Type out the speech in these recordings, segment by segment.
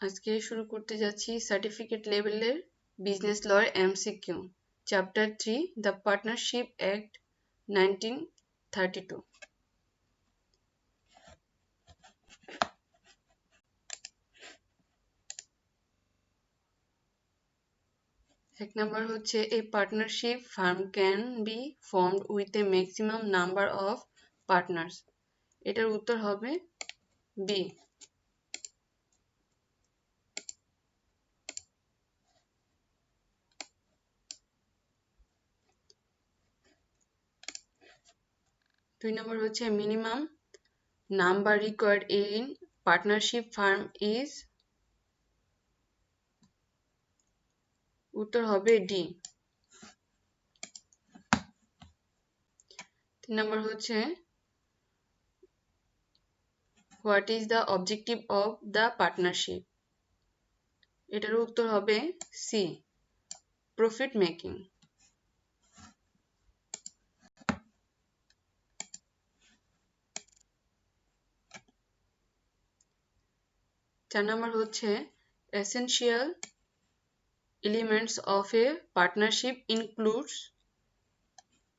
আজকে শুরু করতে যাচ্ছি সার্টিফিকেট লেভেলের business law MCQ chapter 3 the partnership act 1932। এক নম্বর হচ্ছে a partnership firm can be formed with a maximum number of partners. এটার উত্তর হবে বি। 2 নম্বর হচ্ছে minimum number required in partnership firm is, উত্তর হবে ডি। 3 নম্বর হচ্ছে what is the objective of the partnership. এটার উত্তর হবে সি, প্রফিট মেকিং। 4 নম্বর হচ্ছে essential elements of a partnership includes.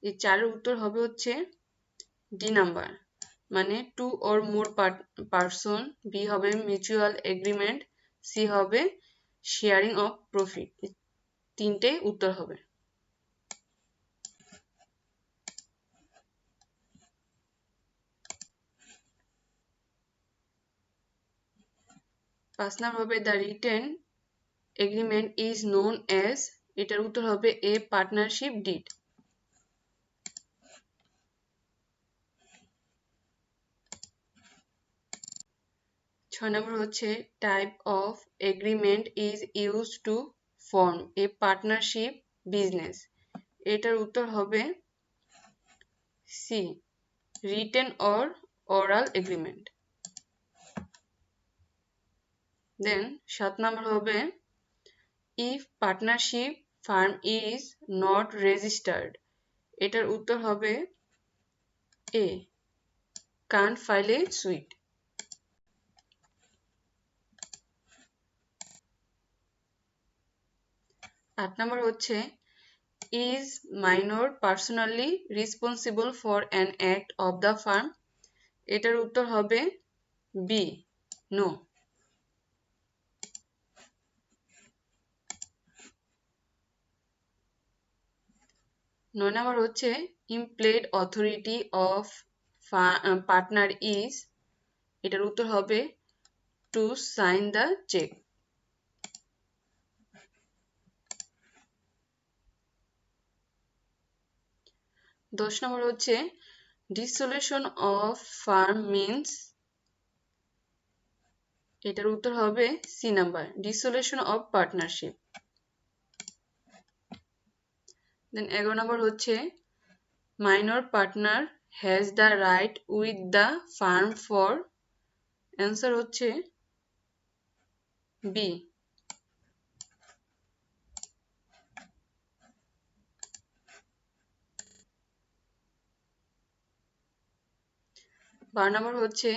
এই 4-এর উত্তর হবে হচ্ছে ডি নাম্বার, মানে 2 or more পারসন। বি হবে মিউচুয়াল এগ্রিমেন্ট। সি হবে শেয়ারিং অফ প্রফিট। 3টেই উত্তর হবে। 5 নম্বর হবে the written agreement is known as. এটার উত্তর হবে এ পার্টনারশিপ ডিড। 6 নম্বর হচ্ছে type of agreement is used to form a partnership business. এটার উত্তর হবে C, written or oral agreement. Then 7 নম্বর হবে if partnership firm is not registered. এটার উত্তর হবে A, can't file a sweet. 8 নম্বর হচ্ছে is minor personally responsible for an act of the firm. এটার উত্তর হবে বি, নো। 9 নম্বর হচ্ছে implied authority of partner is. এটার উত্তর হবে টু সাইন দ্য চেক। 10 নম্বর হচ্ছে dissolution of firm means। এটার উত্তর হবে C number, dissolution of partnership। Then 11 নম্বর হচ্ছে minor partner has the right with the firm for। Answer হচ্ছে বি। 12 নম্বর হচ্ছে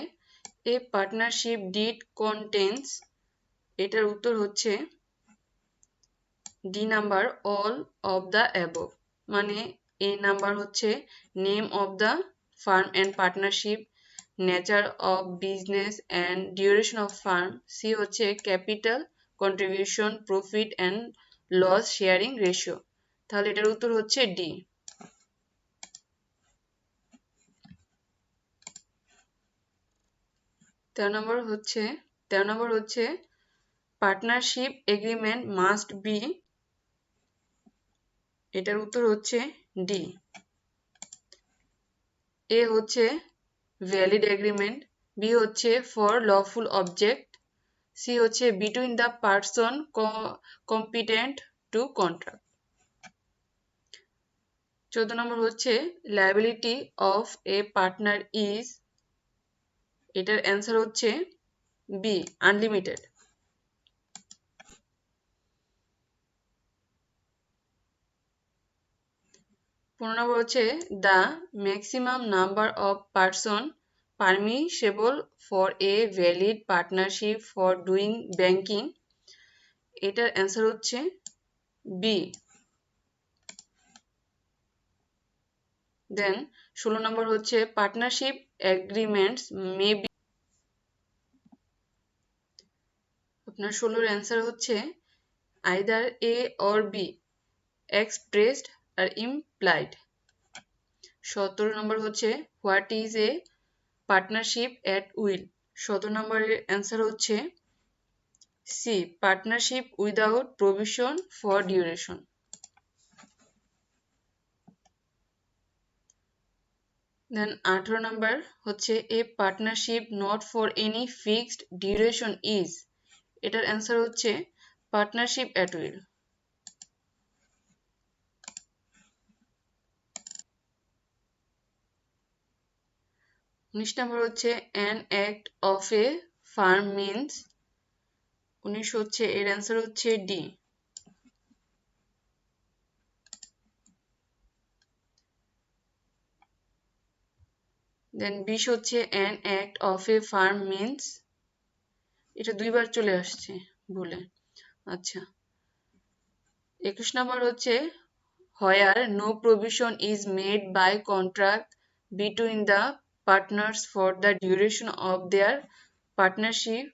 এ পার্টনারশিপ ডিড কন্টেন্স। এটার উত্তর হচ্ছে D number, all of the above. মানে এ নাম্বার হচ্ছে name of the firm and partnership, nature of business and duration of firm. C হচ্ছে capital contribution, profit and loss sharing ratio. তাহলে এটার উত্তর হচ্ছে ডি। 13 নম্বর হচ্ছে পার্টনারশিপ এগ্রিমেন্ট মাস্ট বি। এটার উত্তর হচ্ছে ডি। এ হচ্ছে ভ্যালিড এগ্রিমেন্ট, বি হচ্ছে ফর লফুল অবজেক্ট, সি হচ্ছে between the person competent two contract. 14 নম্বর হচ্ছে liability of a partner is. এটার অ্যান্সার হচ্ছে বি, আনলিমিটেড। 15 নম্বর হচ্ছে the maximum number of person permissible for a valid partnership for doing banking? এটার answer হচ্ছে B. দেন 16 নম্বর হচ্ছে partnership agreements may be, আপনার 16 এর answer হচ্ছে either A or B, expressed আর ইমপ্লাইড। 17 নম্বর হচ্ছে what is a partnership at will? 17 নম্বরের অ্যান্সার হচ্ছে C, partnership without provision for duration. Then 18 নম্বর হচ্ছে a partnership not for any fixed duration is? এটার অ্যান্সার হচ্ছে পার্টনারশিপ এট উইল। 19 নম্বর হচ্ছে an act of a firm means? 19 হচ্ছে এর অ্যান্সার হচ্ছে ডি। দেন 20 হচ্ছে an act of a firm means? এটা দুইবার চলে আসছে বলে। আচ্ছা, 21 নম্বর হচ্ছে where no provision is made by contract between the partners for the duration of their partnership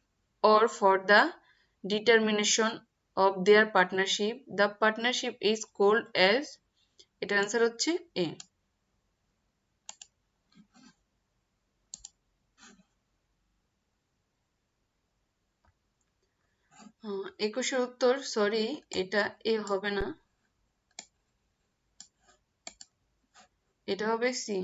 or for the determination of their partnership, the partnership is called as? এটার answer হচ্ছে এ। একুশের উত্তর সরি, এটা এ হবে না, এটা হবে সি।